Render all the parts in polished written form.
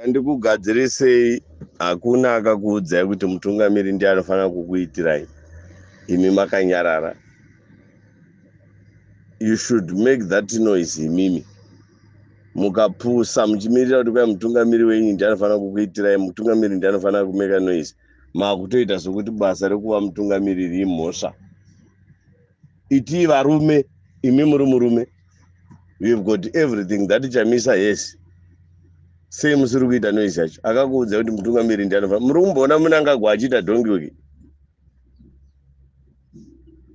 Ndikugadzirisei hakuna akakuudzai kuti mutungamiri ndiye anofanira kukuitirai. Imi makanyarara. You should make that noise imimi. Mukapusa muchimirira kuti kwai mutungamiri wenyu ndiye anofanira kukuitirai, mutungamiri ndiye anofanira kumeka noise. Makutoita sokuti basa rekuva mutungamiri riri mhosva. Iti varume, imi muri murume. We've got everything that Chamisa yes. Sei musiri kuita noise yacho. Akakuudza kuti mutungamiri ndiye anofanira. Muri kumboona Mnangagwa achiita dongiweki.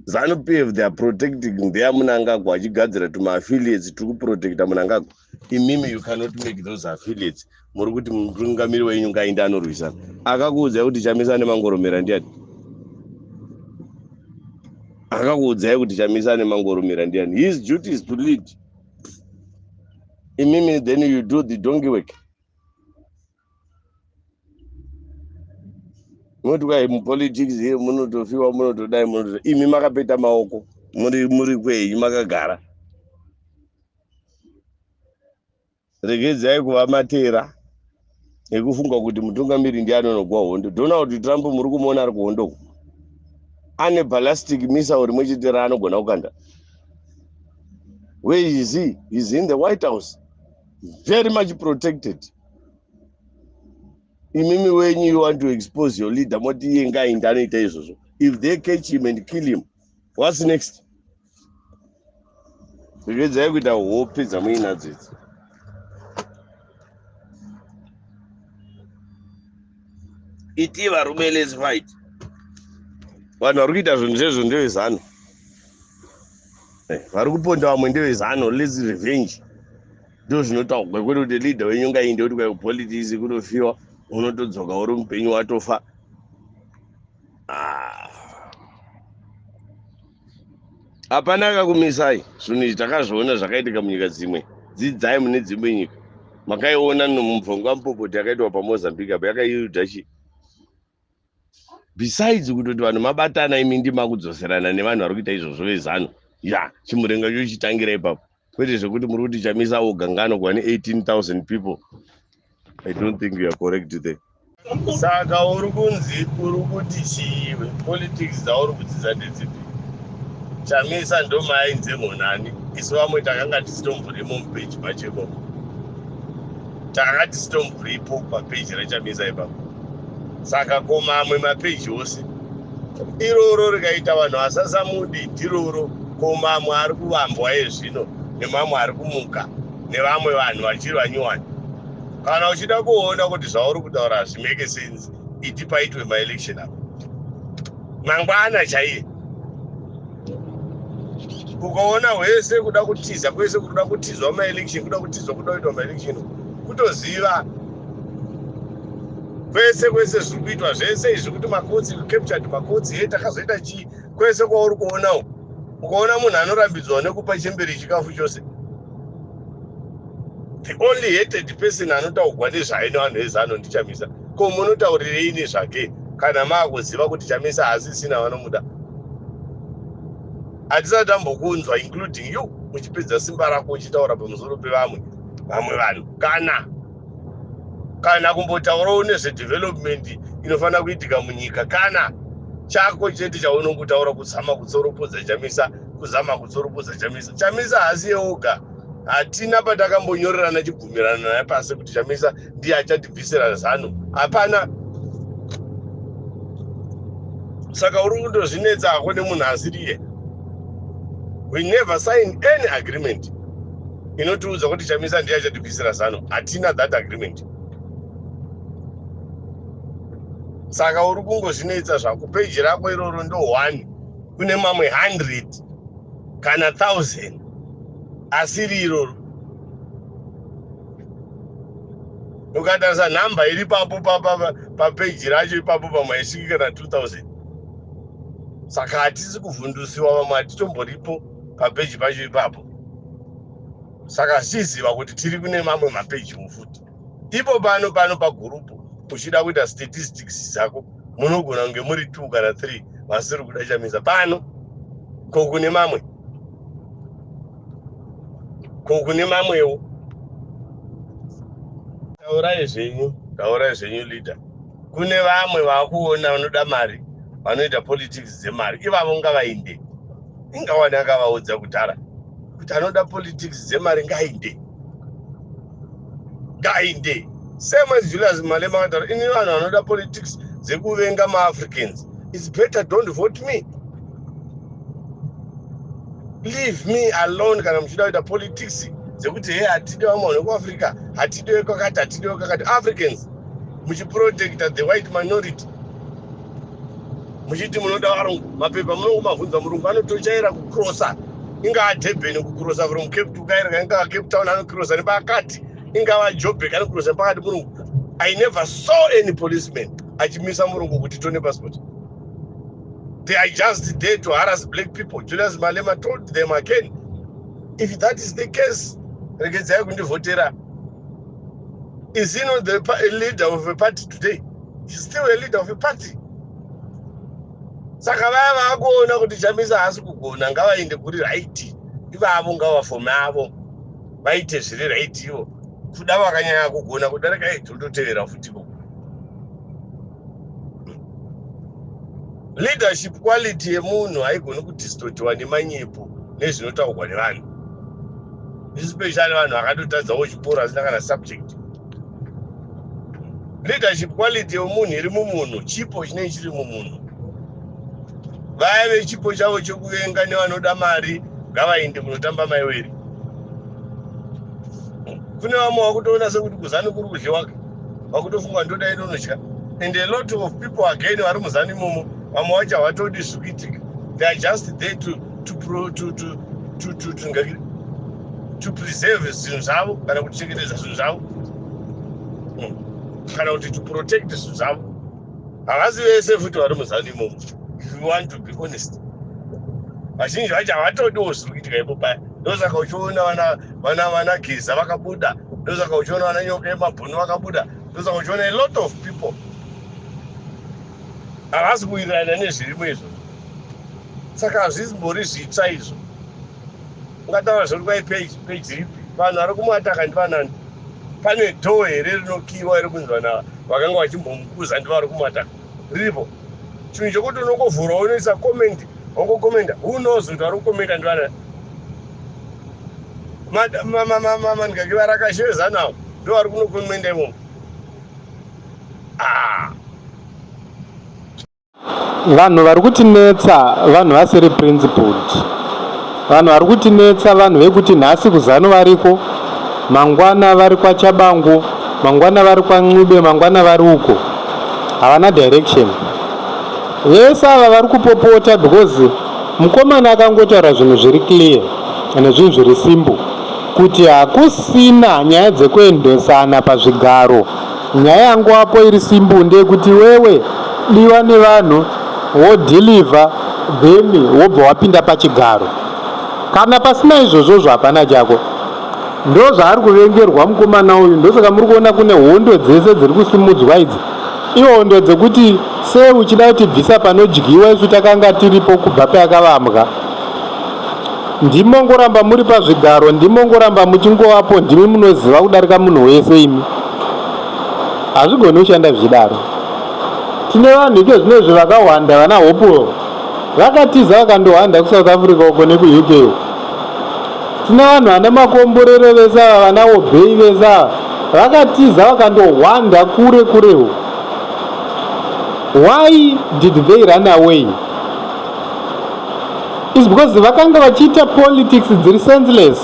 ZANU-PF they are protecting their Mnangagwa achigadzira tuma affiliates to protect Mnangagwa. Imimi you cannot make those affiliates. Muri kuti mutungamiri wenyu ngainde anorwisana. Akakuudza kuti Chamisa nemangoromera ndiani. Akakuudza kuti Chamisa nemangoromera ndiani. His duty is to lead. Imimi then you do the donkey work. Moti kwai mupolitics here munotofiwa munotodai munoto. Imi makapeta maoko. Muri kwei makagara. Regedzai kuva matera ekufunga kuti mutungamiri ndiye anonogwa hondo. Ndona kuti Trump muri kumuona ari kuhondo. Ane ballistic missile rimwe chete raanogona kukanda. Where is he? He's in the White House. Very much protected. Imimi wenyu you want to expose your leader. Moti iye ngainde anoita izvozvo. If they catch him and kill him, what's next? Regedzai kuita hope dzamuinadzo idzi. Iti varume let's fight. Vanhu vari kuita zvinhu zvezvo ndevezano. Vari kuponda vamwe ndevezano, let's revenge. Ndo zvinotaurwa kuti leader wenyu ngainde kuti kwai politics kunofiwa unotodzoka uri mupenyu watofa. Hapana akakumisai. Zvinhu izvi takazviona zvakaitika munyika dzimwe. Dzidzai mune dzimwe nyika. Makaiona nomubvongwa mupopoti yakaitwa paMozambique apa yakaiuta chi. Besides kutoti vanhu mabatana imi ndima kudzoserana nevanhu vari kuita izvozvo vezano. Ya, chimurenga chochitangira ipapo. Kwete zvekuti muri kuti Chamisa ogangano kuva ne-18,000 people. I don't think you are correct there. Saka uri kunzi uri kuti chiwe politics dzauri kudzidza ndedzipi. Chamisa ndo maainze monani. Isu vamwe takanga tisitomvurimo mupeji pacheko. Takanga tisitomvuripo papeji raChamisa ipapo. Saka koma amwe mapeji ose. Iroro rikaita vanhu vasasamudi ndiroro koma amwe ari kuvambwa ezvino nemamwe ari kumuka nevamwe vanhu vachiri vanyuwani. Kana uchida kuona kuti zvauri kutaura zvimeke sense, iti paitwe maelection apo. Mangwana chaiye. Ukaona wese kuda kutiza, kwese kuda kutizwa maelection, kuda kutizwa kuda kuitwa maelection, kutoziva. Kwese zviri kuitwa zvese izvi kuti makotsi captured makotsi heta akazoita chi kwese kwauri kuonawo. Ukaona munhu anorambidzwa nekupa chemberi chikafu chose. The only hated person anotaurwa nezvaye nevanhu vezano ndiChamisa. Ko munotaurirei nezvake kana maakuziva kuti Chamisa hasisina vanomuda. Hatisati tambokunzwa including you muchipedza simba rako uchitaura pamusoro pevamwe vanhu kana kumbotaurawo nezvedevelopment inofanira kuitika munyika kana chako chete chaunongutaura kuzama kutsoropodza Chamisa, kuzama kutsoropodza Chamisa. Chamisa haasi oga. Hatina patakambonyorerana chibvumirano naye pasi kuti Chamisa ndiye achatibvisira zano. Hapana. Saka uri kundozvinetsa hako nemunhu asiriye. We never signed any agreement inotiudza kuti Chamisa ndiye achatibvisira zano. Hatina that agreement. Saka uri kungozvinetsa zvako. Peji rako iroro ndo 1 kune mamwe 100 kana 1000 asiri iroro. Ukatarisa nhamba iri papo papeji racho ipapo pamwe haisviki kana 2000. Saka hatisi kuvhundusiwa, vamwe hatitomboripo papeji pacho ipapo. Saka zviziva kuti tiri kune mamwe mapeji mufuti. Ipo pano pagurupu uchida kuita statistics dzako munogona kunge muri 2 kana 3 vasiri kuda Chamisa. Pano ko kune mamwewo. Taurai zvenyu leader. Kune vamwe vakuona vanoda mari, vanoita politics dzemari. Ivavo ngavainde. Ingawani akavaudza kudhara kuti anoda politics dzemari ngainde. Ngainde. Same as Julius Malema akataura, ini vanhu vanoda politics dzekuvenga ma-Africans. It's better don't vote me. Leave me alone kana muchida kuita politics dzekuti hey hatidi vamwe vanhu vekuAfrica, hatidi vekakati, hatidi vekakati. Africans muchiprotecta the white minority. Muchiti munoda varungu, mapepa munongomabvunza murungu anotochaira kucrossa. Ingava Durban kucrossa from Cape to Cairo, ingava Cape Town anocrossa nepakati, ingava Joburg anocrossa nepakati murungu. I never saw any policeman achimisa murungu kuti tone passport. They are just there to harass black people. Julius Malema told them again, if that is the case, is he not the leader of a party today? He's still a leader of a party. Saka vaya vakuona kuti Chamisa haasi kugona ngavaende kuri right. Ivavo ngavafome avo vaite zviri right ivo. Kuda vakanyanya kugona kudarika tototevera futiko. Leadership quality yemunhu haigoni kudistortiwa nemanyepo nezvinotaurwa nevanhu. Especially vanhu vakatotadzawo chikoro asina kana subject. Leadership quality yemunhu iri mumunhu, chipo chinenge chiri mumunhu. Vaya vechipo chavo chokuvenga nevanoda mari ngavaende kunotamba maiweri. Kune vamwe vakutoona sekuti kuzani kuri kudliwa, vakutofunga ndoda inonotya. And a lot of people again vari muzani imomo, vamwe vacho havatodi zvikuitika. They are just there to preserve zvinhu zvavo kana kuchengetedza zvinhu zvavo kana kuti to protect zvinhu zvavo. Havasi vese futi vari muzani imomo. If you want to be honest, vazhinji vacho havatodiwo zviri kuitika ipo paya. Ndosaka uchiona vana Geza vakabuda, ndosaka uchiona vana Nyoka yeMabhunu vakabuda, ndosaka uchiona a lot of people havasi kuwirirana nezvirimo izvo. Saka hazvimbori zvitsva izvo. Ungataura zvori kwai page ripi, vanhu vari kumuataka ndivanani? Pane dhoo here rinokiwa iri kunzwa na vakanga vachimbomukuza ndivari kumuataka riripo. Chinhu chokuti unongovhura unoisa comment, wangokomenda, who knows kuti vari kukomenda ndivanani? Ndikaki varakasheveza nawo ndo vari kunokomenda imomo. Vanhu vari kutinetsa vanhu vasiri principled. Vanhu vari kutinetsa vanhu vekuti nhasi kuZanu variko, mangwana vari kwaChabangu, mangwana vari kwaNcube, mangwana vari uko. Havana direction. Vese ava vari kupopota because mukomana akangotaura zvinhu zviri clear nezvinhu zviri simple kuti hakusina nyaya dzekuendesana pazvigaro. Nyaya yangu apo iri simple ndeyekuti wewe diwa nevanhu wodeliver then wobva wapinda pachigaro. Kana pasina izvozvo hapana chako. Ndo zvaari kuvengerwa mukomana uyu. Ndosaka muri kuona kune hondo dzese dziri kusimudzwa idzi. Ihondo dzekuti sei uchida kuti bvisa panodyiwa isu takanga tiripo kubva payakavambwa. Ndimongoramba muri pazvigaro, ndimongoramba muchingovapo, ndimi munoziva kudarika munhu wese imi. Hazvigoni kushanda zvichidaro. Tine vanhu ike zvinezvi vakawanda vana Hope vakatiza vakandohanda kuSouth Africa uko nekuUK. Tine vanhu vana Makomborero vese ava, vana Obey vese ava vakatiza vakandohwanda kure kurewo. Why did they run away? It's because vakanga vachiita politics dziri senseless.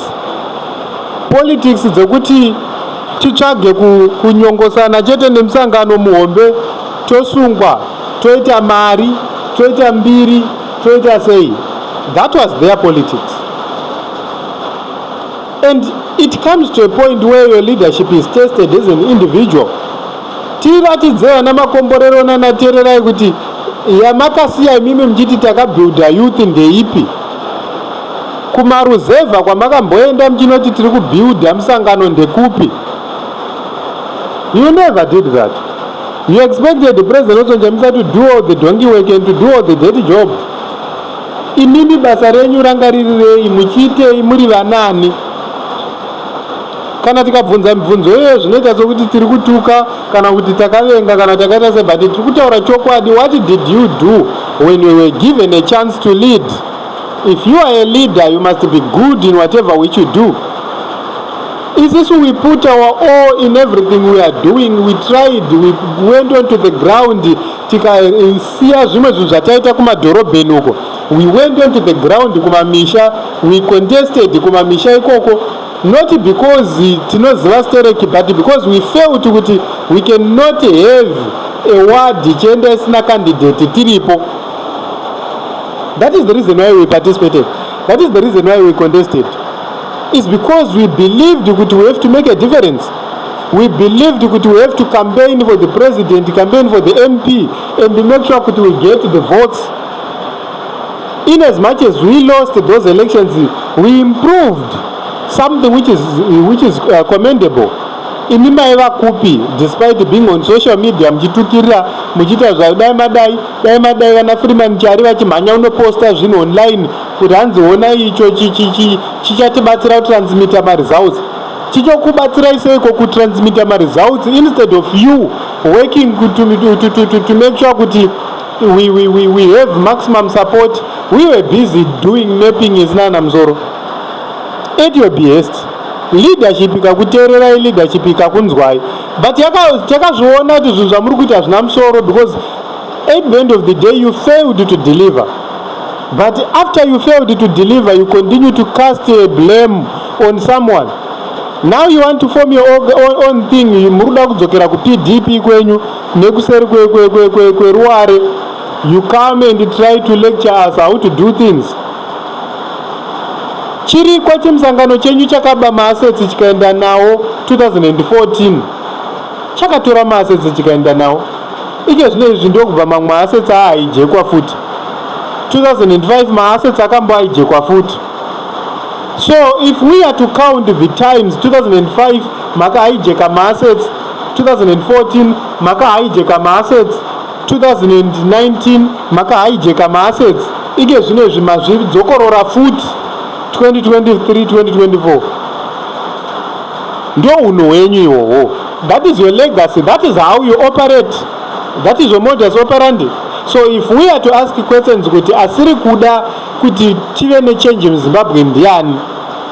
Politics dzekuti titsvage kunyongosana chete nemusangano muhombe, tosungwa, toita mari, toita mbiri, toita sei. That was their politics. And it comes to a point where your leadership is tested as an individual. Tiratidze vana Makomborero nanatererai kuti yamakasiya imimi mchiti takabuilda youth ndeipi. Kumaruzevha kwamakamboenda mchinoti tiri kubuilda musangano ndekupi. You never did that. You expected the president also Chamisa to do all the donkey work and to do all the dirty job. Imimi basa renyu ranga ririrei, muchiitei muri vanani? kana tikabvunza mibvunzo iyoyo zvinoita sokuti tiri kutuka kana kuti takavenga kana takaita sei, but tiri kutaura chokwadi. What did you do when you were given a chance to lead? If you are a leader, you must be good in whatever which you do. Is this we put our all in everything we are doing? We tried, we went on to the ground, tikasiya zvimwe zvinhu zvataita kumadhorobheni uko. We went on to the ground kumamisha, we contested kumamisha ikoko, not because tinoziva stereki, but because we felt kuti we cannot have a ward ichienda isina candidate tiripo. That is the reason why we participated. That is the reason why we contested. It's because we believed that we have to make a difference. We believed that we have to campaign for the president, campaign for the MP, and make sure that we get the votes. In as much as we lost those elections, we improved something which is commendable. Imimaiva kupi, despite being on social media, mchitukira, mchita dai madai wana Freeman chari vachimhanya unoposta zvinhu online kuti hanziona icho chichatibatsira kutransmita results. Chichokubatsira seiko kutransmita results instead of you working to make sure kuti we have maximum support. We were busy doing mapping isinana mzoro. At your best, leadership ikakuteerera leadership ikakunzwai, but takazviona kuti zvinhu zvamuri kuita hazvina musoro, because at the end of the day you failed to deliver. But after you failed to deliver, you continue to cast a blame on someone. Now you want to form your own thing. Muruda kudzokera ku PDP kwenyu nekuseri kweruare. You come and try to lecture us how to do things. Chiri kwa chimusangano chenyu chakaba maassets chikaenda nawo 2014. Chakatora maassets chikaenda nawo. Ike zvino izvi ndokubva mamwe maassets ahaijekwa futi. 2005 maassets akamboaijekwa futi. So if we are to count the times, 2005 maka haijeka maassets, 2014 maka haijeka maassets, 2019 maka haijeka maassets. Ike zvino izvi mazvidzokorora futi 2023 2024. Ndio uno wenyu iwowo. That is your legacy. That is how you operate. That is your modus operandi. So if we are to ask questions kuti asiri kuda kuti tive ne change in Zimbabwe ndiani,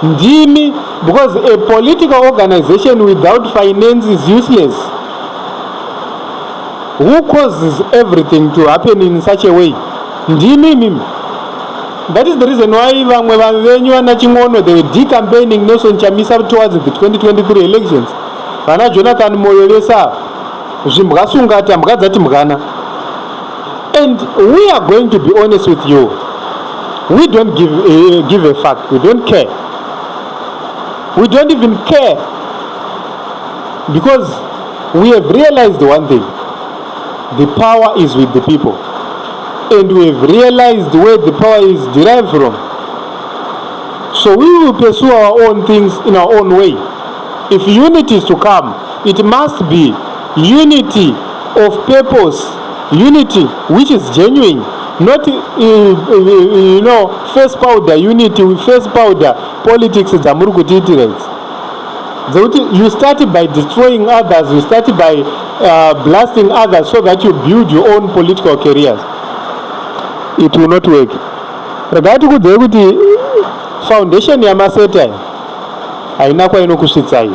ndimi, because a political organization without finance is useless. Who causes everything to happen in such a way? Ndimi mimi. That is the reason why vamwe venyu vana chingono, they were decampaigning Nelson Chamisa towards the 2023 elections. Vana Jonathan Moyo vesa zvimbwasungata mbwadzati mgana. And we are going to be honest with you. We don't give a fuck. We don't care. We don't even care. Because we have realized one thing. The power is with the people. And we have realized where the power is derived from. So we will pursue our own things in our own way. If unity is to come, it must be unity of purpose, unity which is genuine, not face powder unity with face powder politics. You started by destroying others, you started by blasting others so that you build your own political careers. It will not work. Regarding the foundation ya maseta haina kwa inokusvitsa.